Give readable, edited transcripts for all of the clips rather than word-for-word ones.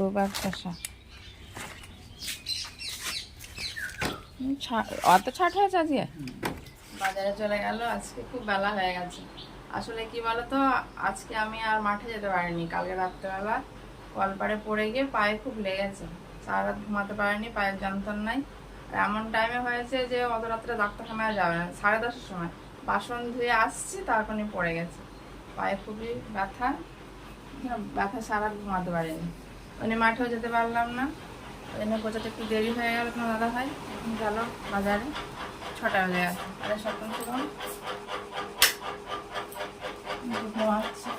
2 bag শসা অত ছাট হয়েছে আজকে। বাজারে চলে গেল, আজকে খুব বেলা হয়ে গেছে। আসলে কি বলতো, আজকে আমি আর মাঠে যেতে পারিনি। কালকে রাত্রেবেলা কলপাড়ে পড়ে গিয়ে পায়ে খুব লেগেছে, সারা রাত ঘুমাতে পারিনি, পায়ের যন্ত্রণ নাই। আর এমন টাইমে হয়েছে যে অত রাত্রে ডাক্তারখানায় যাবে না, 10:30-এর সময় বাসন ধুয়ে আসছি, তারপরই পড়ে গেছে। পায়ে খুবই ব্যথা, সারা রাত ঘুমাতে পারিনি। ওই মাঠেও যেতে পারলাম না, ওই জন্য গোছাতে একটু দেরি হয়ে গেল। তোমার দাদা ভাই গেল বাজারে, 6টা বেজে গেছে। আরে স্বতন্ত্র ঘুমাচ্ছে,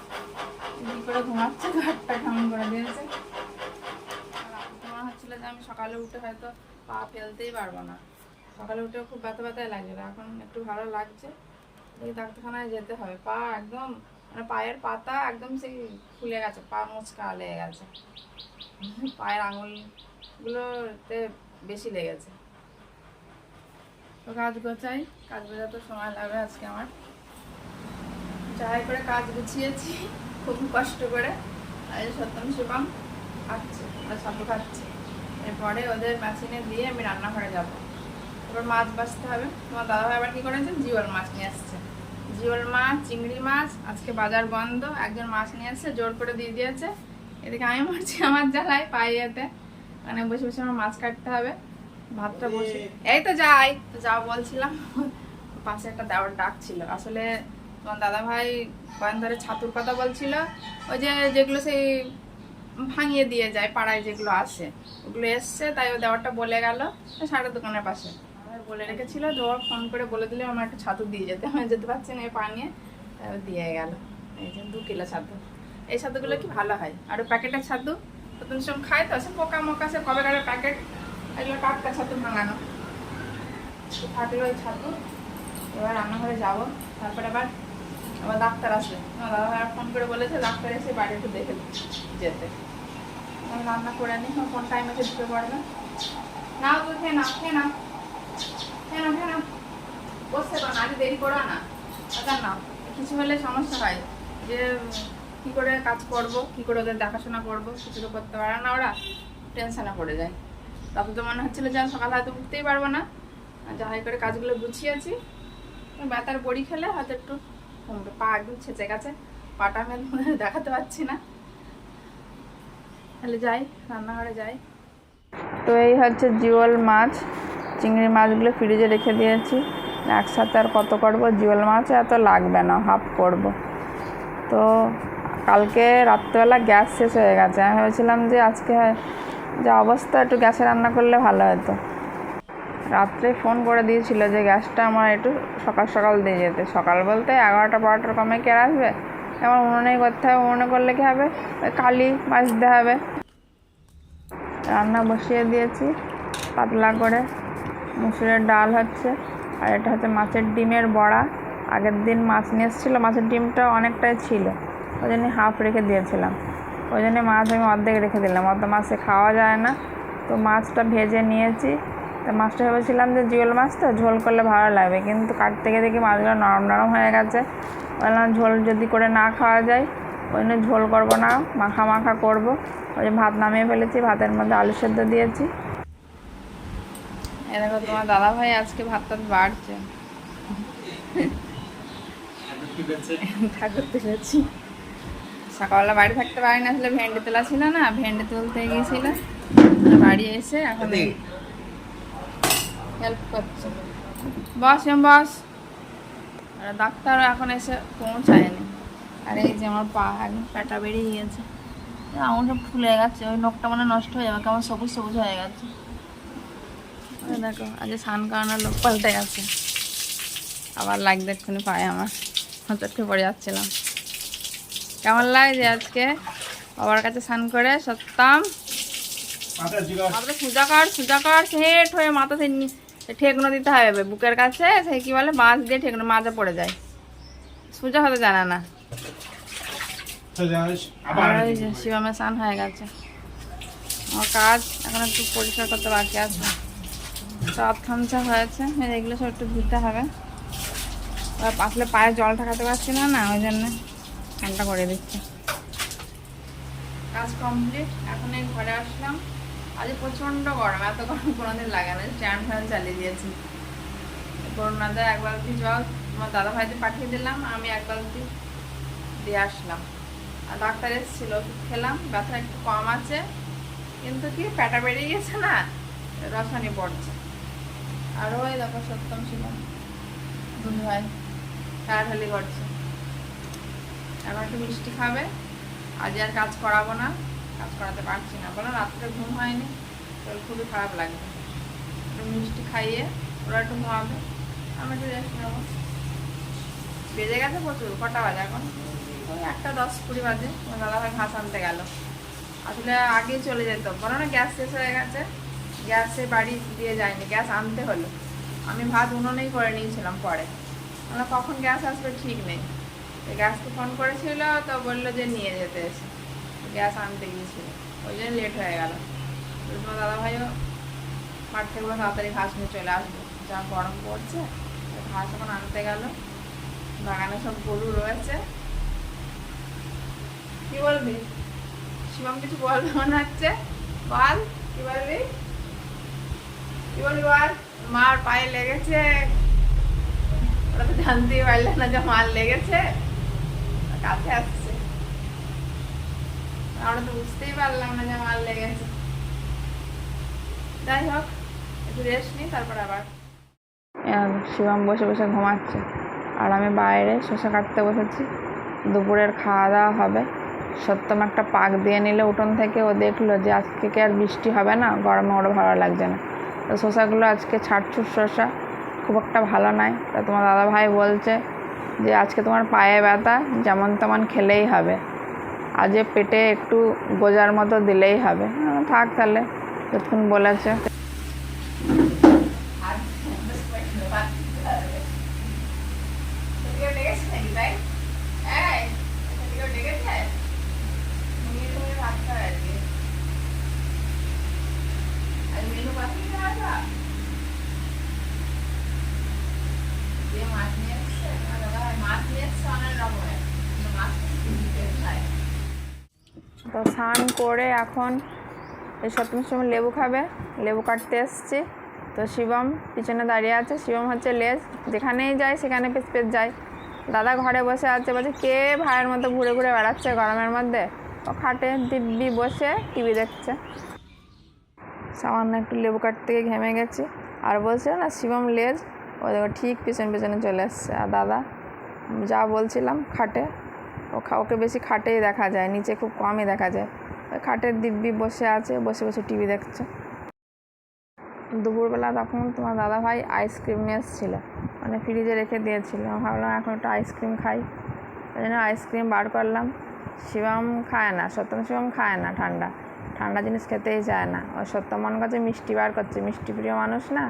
কি করে ঘুমাচ্ছে, ঘরটা কেমন করে দিয়েছে। তোমার হচ্ছিল যে আমি সকালে উঠে হয়তো পা ফেলতেই পারবো না, সকালে উঠেও খুব ব্যথা ব্যথাই লাগছিল। এখন একটু ভালো লাগছে, এই ডাক্তারখানায় যেতে হবে। পা একদম মানে পায়ের পাতা একদম সেই ফুলে গেছে, পা মুচকা লেগে গেছে, পায়ের আঙুলগুলোতে বেশি লেগেছে। তো কাজ গোছাই, কাজ গোছাতে সময় লাগবে আজকে আমার। যাই করে কাজ গুছিয়েছি খুব কষ্ট করে। আর সত্যম শিবম খাচ্ছে আর সাপু খাচ্ছে। এরপরে ওদের মেশিনে দিয়ে আমি রান্নাঘরে যাবো। এবার মাছ বাছতে হবে। তোমার দাদাভাই আবার কি করেছে, জিওল মাছ নিয়ে আসছে। জিওল মাছ, চিংড়ি মাছ, আজকে বাজার বন্ধ। একজন মাছ নিয়ে আসছে, জোর করে দিয়ে দিয়েছে। এদিকে আমি মরছি আমার জ্বালায় পাইয়েতে, মানে বসে বসে আমার মাছ কাটতে হবে। ভাতটা বসে এই তো যাই তো যাও বলছিলাম, পাশে একটা দেওয়ার ডাক ছিল। আসলে তোমার দাদাভাই কয়েন ধরে ছাতুর কথা বলছিল, ওই যে যেগুলো সেই ভাঙিয়ে দিয়ে যায় পাড়ায় যেগুলো আসে, ওগুলো এসছে। তাই ও দেওয়ারটা বলে গেল সারের দোকানের পাশে বলে রেখেছিল, দেওয়ার ফোন করে বলে দিলে আমার একটু ছাতু দিয়ে যেতে। আমি যেতে পারছি না এই পা নিয়ে, তাই ও দিয়ে গেল। এই যে 2 কিলো ছাতু। এই ছাতুগুলো কি ভালো হয়, আর প্যাকেটের ছাতু তুমি সব খাই তো, সে পোকা মোকা, সে কবে কালের প্যাকেট, এগুলো টাটকা ছাতু ভাঙানো থাকলো ওই ছাতু। এবার রান্নাঘরে যাবো, তারপরে আবার ডাক্তার আসবে। দাদাভাই ফোন করে বলেছে ডাক্তার এসে বাড়ি একটু দেখে যেতে। আমি রান্না করে নিই, কোন টাইম এসে ঢুকে পড়বে। নাও তো খেয়ে নাও, খেয়ে নাও, খেয়ে নাও, খেয়ে নাও, বসতে পারো না, আজ দেরি করো না। আচ্ছা নাও, কিছু হলে সমস্যা হয় যে কি করে কাজ করব, কি করে ওদের দেখাশোনা করবো, কিছু তো করতে পারে না, ওরা টেনশনে পড়ে যায়। তারপর তো মনে হচ্ছিলো যে সকালে হয়তো উঠতেই পারবো না। যাই করে কাজগুলো গুছিয়েছি, ব্যথার বড়ি খেলে হয়তো একটু কমবে। পা একদম ছেঁচে গেছে, পাটা আমি দেখাতে পারছি না। তাহলে যাই, রান্নাঘরে যাই। তো এই হচ্ছে জিওল মাছ, চিংড়ি মাছগুলো ফ্রিজে রেখে দিয়েছি। একসাথে আর কত করব, জিওল মাছ এত লাগবে না, হাফ করব। তো কালকে রাত্রেবেলা গ্যাস শেষ হয়ে গেছে, আমি ভেবেছিলাম যে আজকে যা অবস্থা একটু গ্যাসে রান্না করলে ভালো হতো। রাত্রে ফোন করে দিয়েছিল যে গ্যাসটা আমার একটু সকাল সকাল দিয়ে যেতে। সকাল বলতে 11টা-12টার কমে কে আসবে, আমার উনুনেই করতে হবে। উনুনে করলে কী হবে, কালি মাজতে হবে। রান্না বসিয়ে দিয়েছি পাতলা করে, মুসুরের ডাল হচ্ছে, আর এটা হচ্ছে মাছের ডিমের বড়া। আগের দিন মাছ নিয়ে এসেছিলো, মাছের ডিমটা অনেকটাই ছিল, ওই জন্য হাফ রেখে দিয়েছিলাম। ওই জন্য মাছ আমি অর্ধেক রেখে দিলাম, অর্ধ মাছে খাওয়া যায় না। তো মাছটা ভেজে নিয়েছি। তো মাছটা ভেবেছিলাম যে জিওল মাছ তো ঝোল করলে ভালো লাগবে, কিন্তু কাটতে গিয়ে দেখি মাছগুলো নরম নরম হয়ে গেছে। বললাম ঝোল যদি করে না খাওয়া যায়, ওই জন্য ঝোল করবো না, মাখা মাখা করবো। ওই যে ভাত নামিয়ে ফেলেছি, ভাতের মধ্যে আলু সেদ্ধ দিয়েছি। এ দেখো তোমার দাদাভাই আজকে ভাত টাত বাড়ছে, ঠাকুর তুলেছি। সকালবেলা বাড়ি থাকতে পারি না, আসলে ভেন্ডি তোলা ছিল না, ভেন্ডি তুলতে গিয়েছিল। বাড়ি এসে এখন হেল্প করছে। বস বস। আর ডাক্তার এখন এসে পৌঁছায়নি। আর এই যে আমার পা একদম পেটা বেরিয়ে গিয়েছে, আঙুলটা ফুলে গেছে, ওই নখটা মানে নষ্ট হয়ে যাবে, কেমন সবুজ সবুজ হয়ে গেছে। দেখো আজকে স্নান করানোর লোক পাল্টে গেছে, আবার লাগবে এক্ষুনি পায়ে আমার, হঠাৎ পড়ে যাচ্ছিলাম। কেমন লাগছে আজকে বাবার কাছে স্নান করে? সত্যম সোজা কর হেট হয়ে মাথা ঠেকনো দিতে হবে বুকের কাছে, সে কি বলে বাঁশ দিয়ে ঠেকনো, মাজা পড়ে যায়, সোজা হতে জানে না। শিবমের স্নান হয়ে গেছে, আমার কাজ এখন একটু পরিষ্কার করতে বাকি আছে। চাঁদ খামচা হয়েছে, এগুলো সব একটু ধুতে হবে। আসলে পায়ে জল ঠাকাতে পারছি না, ওই জন্য ঠান্ডা করে দিচ্ছে। কাজ কমপ্লিট। এখন এই ঘরে আসলাম। আজ প্রচণ্ড গরম, এত গরম কোনোদিন লাগে না। স্ট্যান্ড ফ্যান চালিয়ে দিয়েছি। করোনাতে এক বালতি জল আমার দাদা ভাইদের পাঠিয়ে দিলাম, আমি এক বালতি দিয়ে আসলাম। আর ডাক্তার এসেছিল, ওষুধ খেলাম, ব্যথা একটু কম আছে, কিন্তু কি প্যাটা বেরিয়ে গেছে না, রসানি পড়ছে। আর ওই দেখো সত্যম ছিল দুধ ভাই টায়ারহালি করছে। এখন একটু মিষ্টি খাবে। আজ আর কাজ করাবো না, কাজ করাতে পারছি না, বলো রাত্রে ঘুম হয়নি, শরীর খুবই খারাপ লাগবে। একটু মিষ্টি খাইয়ে ওরা একটু ঘুমাবে, আমি একটু রেস্ট নেবো। বেজে গেছে প্রচুর, কটা বাজে এখন? ওই 1:10-20 বাজে। আমার দাদাভাই ঘাস আনতে গেল। আসলে আগেই চলে যেত, বলো না গ্যাস শেষ হয়ে গেছে, গ্যাসে বাড়ি দিয়ে যায়নি, গ্যাস আনতে হলো। আমি ভাত উনুনেই করে নিয়েছিলাম পরে, আমরা কখন গ্যাস আসবে ঠিক নেই। গ্যাসকে ফোন করেছিল, তো বললো যে নিয়ে যেতে এসে, গ্যাস আনতে গিয়েছিল, ওই জন্য লেট হয়ে গেল। তোমার দাদাভাইও মাঠ থেকে তাড়াতাড়ি ঘাস নিয়ে চলে আসবে, যা গরম পড়ছে। ঘাস এখন আনতে গেল। বাগানে সব গরু রয়েছে। কি বলবি শিবম? কিছু বলবে মনে হচ্ছে, বল কি বলবি? কি বলবি বল? মার পায়ে লেগেছে, ওরা তো জানতেই পারলে না যে মার লেগেছে, কাছে আসছে, আমরা তো বুঝতেই পারলাম না যে মার লেগেছে। যাই হোক, একটু রেস্ট নিই, তারপর আবার। শিবম বসে বসে ঘুমাচ্ছে, আর আমি বাইরে শসা কাটতে বসেছি। দুপুরের খাওয়া দাওয়া হবে। সত্যম একটা পাক দিয়ে নিলে উঠোন থেকে, ও দেখলো যে আজকে কি আর বৃষ্টি হবে না, গরমে ওরও ভালো লাগছে না। তো শসাগুলো আজকে ছাড়ছুট শসা, খুব একটা ভালো নয়। তা তোমার দাদা ভাই বলছে যে আজকে তোমার পায়ে ব্যথা, যেমন তেমন খেলেই হবে, আজ পেটে একটু গোজার মতো দিলেই হবে। থাক তাহলে, যতক্ষণ বলেছে। তো স্নান করে এখন এই সপ্তমীর সময় লেবু খাবে, লেবু কাটতে এসছি। তো শিবম পিছনে দাঁড়িয়ে আছে। শিবম হচ্ছে লেজ, যেখানেই যায় সেখানে পেছ পেছ যায়। দাদা ঘরে বসে আছে, বলছে কে ভাইয়ের মতো ঘুরে ঘুরে বেড়াচ্ছে গরমের মধ্যে। ও খাটে দিব্যি বসে টিভি দেখছে। সামান্য একটু লেবু কাটতে গিয়ে ঘেমে গেছি। আর বলছে না শিবম লেজ, ও দেখো ঠিক পিছনে পিছনে চলে এসছে। আর দাদা যা বলছিলাম খাটে, ওকে বেশি খাটেই দেখা যায়, নিচে খুব কমই দেখা যায়। ওই খাটের দিব্যি বসে আছে, বসে বসে টিভি দেখছে। দুপুরবেলা তখন তোমার দাদাভাই আইসক্রিম নিয়ে এসেছিলো, মানে ফ্রিজে রেখে দিয়েছিল। ভাবলাম এখন একটু আইসক্রিম খাই, ওই জন্য আইসক্রিম বার করলাম। শিবম খায় না, সত্যম শিবম খায় না ঠান্ডা ঠান্ডা জিনিস খেতেই চায় না। ওই সত্যম মন কাছে মিষ্টি বার করছে, মিষ্টি প্রিয় মানুষ না,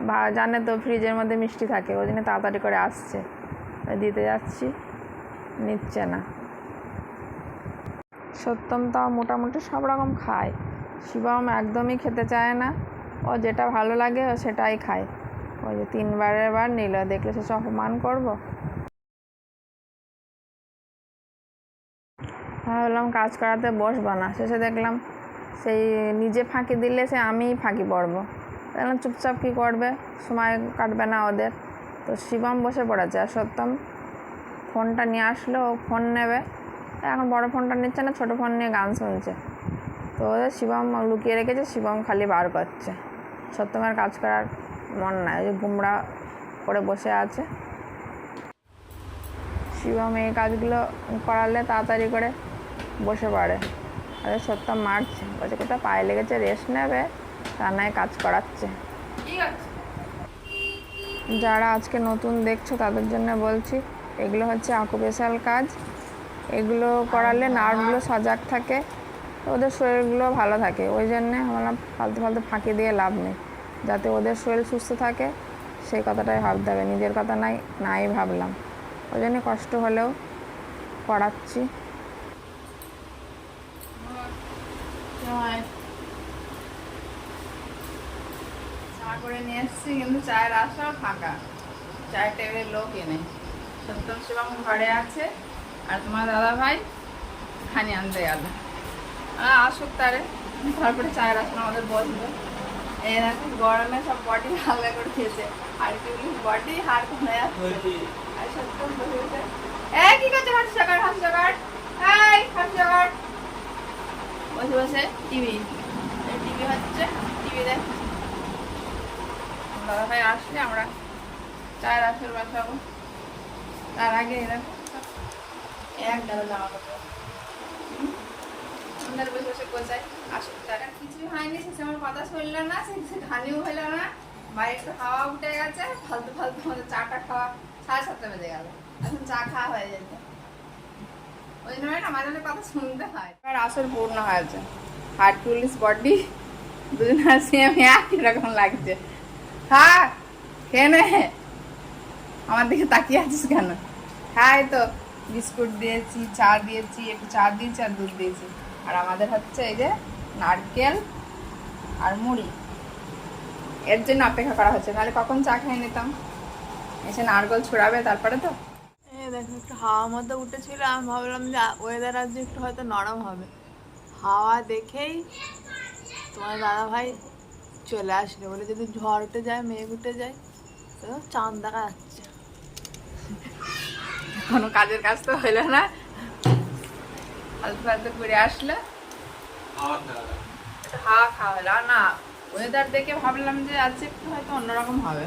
বা জানে তো ফ্রিজের মধ্যে মিষ্টি থাকে, ওই জন্য তাড়াতাড়ি করে আসছে, দিতে যাচ্ছি, নিচ্ছে না। সত্যম তাও মোটামুটি সব রকম খায়, শিবম একদমই খেতে চায় না। ও যেটা ভালো লাগে ও সেটাই খায়। ওই যে 3বারের বার নিল, দেখলে সে অপমান করবো। ভাবলাম কাজ করাতে বসবো না, শেষে দেখলাম সেই নিজে ফাঁকি দিলে সে আমিই ফাঁকি পড়বো। দেখলাম চুপচাপ কী করবে, সময় কাটবে না ওদের। তো শিবম বসে পড়েছে, আর সত্যম ফোনটা নিয়ে আসলো, ও ফোন নেবে। এখন বড় ফোনটা নিচ্ছে না, ছোটো ফোন নিয়ে গান শুনছে। তো শিবম লুকিয়ে রেখেছে, শিবম খালি বার করছে। সত্যমের কাজ করার মন নাই, ওই যে গুমরা করে বসে আছে। শিবম এই কাজগুলো করালে তাড়াতাড়ি করে বসে পড়ে। আর সত্যম মারছে, বলছে কোথাও পায়ে লেগেছে, রেস্ট নেবে, তা নয় কাজ করাচ্ছে। যারা আজকে নতুন দেখছো তাদের জন্য বলছি, এগুলো হচ্ছে আকুপেশাল কাজ। এগুলো করালে নার্ভগুলো সজাগ থাকে, ওদের শরীরগুলো ভালো থাকে। ওই জন্যে আমরা ফালতু ফালতু ফাঁকি দিয়ে লাভ নেই, যাতে ওদের শরীর সুস্থ থাকে সেই কথাটাই ভাবতে হবে, নিজের কথা নাই ভাবলাম। ওই জন্য কষ্ট হলেও করাচ্ছি। চা করে নিয়ে এসছি, কিন্তু চায়ের আশা ফাঁকা, চায়ের টেবিলের লোকই নেই। সত্যম শিবম ঘরে আছে, আর তোমার দাদা ভাই খানি আনতে গেল। আসুক তারে, তারপরে চায়ের আসলে আমাদের বসবে। এই দেখো গরমে সব বডি হালকা করে খেয়েছে, আর কি বডি হাড় কমে যাচ্ছে। আর সত্যি বসে বসে কি করছে, হাসি জগাড় হাসি জগাড়, হাসি জগাড়, বসে বসে টিভি হচ্ছে, টিভি দেখ। দাদা ভাই আসলে আমরা চায়ের আসর বসাবো, তার আগে এরকম এক গাদা জামা কাপড় আমাদের বসে বসে গোছাই। আসুক তারা, কিছুই হয়নি, শেষে আমার কথা শুনলো না, সে ধানিও হইলো না, বাইরে একটু হাওয়া উঠে গেছে, ফালতু ফালতু আমাদের চাটা খাওয়া 7:30 বেজে গেল, এখন চা খাওয়া হয়ে যেত। ওই জন্য না মাঝে মাঝে কথা শুনতে হয়। আর আসর পূর্ণ হয়েছে, হার্কুলিস বডি, দুজন হাসি আমি একই রকম লাগছে। হ্যাঁ খেয়ে নে, আমার দিকে তাকিয়ে আছিস কেন? হ্যাঁ এই তো বিস্কুট দিয়েছি, চা দিয়েছি, একটু চা দিয়েছি আর দুধ দিয়েছি। আর আমাদের হচ্ছে এই যে নারকেল আর মুড়ি, এর জন্য অপেক্ষা করা হচ্ছে, নাহলে কখন চা খেয়ে নিতাম। এসে নারকেল ছুড়াবে তারপরে তো। এই দেখো একটু হাওয়ার মধ্যে উঠেছিল, আমি ভাবলাম যে ওয়েদার আজকে একটু হয়তো নরম হবে। হাওয়া দেখেই তোমার দাদা ভাই চলে আসলে, বলে যদি ঝড় উঠে যায়, মেঘ উঠে যায়, তো চাঁদ দেখা যাচ্ছে। কোনো কাজের কাজ তো হইলো না, ফালতু ফালতু ঘুরে আসলে হাওয়া খাওয়া হলো না। ওয়েদার দেখে ভাবলাম যে আজকে একটু হয়তো অন্যরকম হবে।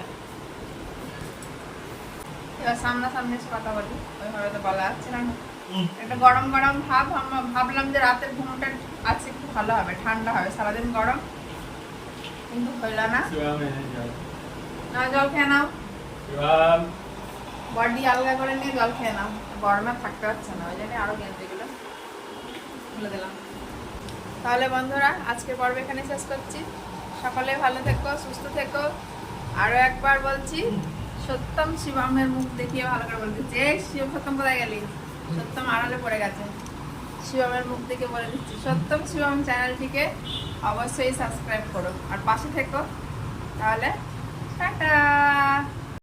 এবার সামনাসামনি এসে কথা বলি, ওইভাবে তো বলা যাচ্ছে না। একটা গরম গরম ভাব, ভাবলাম যে রাতের ঘুমটা আজকে একটু ভালো হবে, ঠান্ডা হবে, সারাদিন গরম, কিন্তু হইল না। না জল খেয়ে নাও, বডি আলগা করে নিয়ে জল খেয়ে নাও, গরমে থাকতে পারছে না, ওই জন্য আরো গেঞ্জিগুলো খুলে দিলাম। তাহলে বন্ধুরা আজকের পর্ব এখানে শেষ করছি। সকলে ভালো থেকো, সুস্থ থেকো। আরো একবার বলছি, সত্যম শিবমের মুখ দেখিয়ে ভালো করে বলতে, যে সত্যম কোথায় গেলি, সত্যম আড়ালে পড়ে গেছে, শিবমের মুখ দেখে বলে দিচ্ছি, সত্যম শিবম চ্যানেলটিকে অবশ্যই সাবস্ক্রাইব করো আর পাশে থেকো। তাহলে টাটা।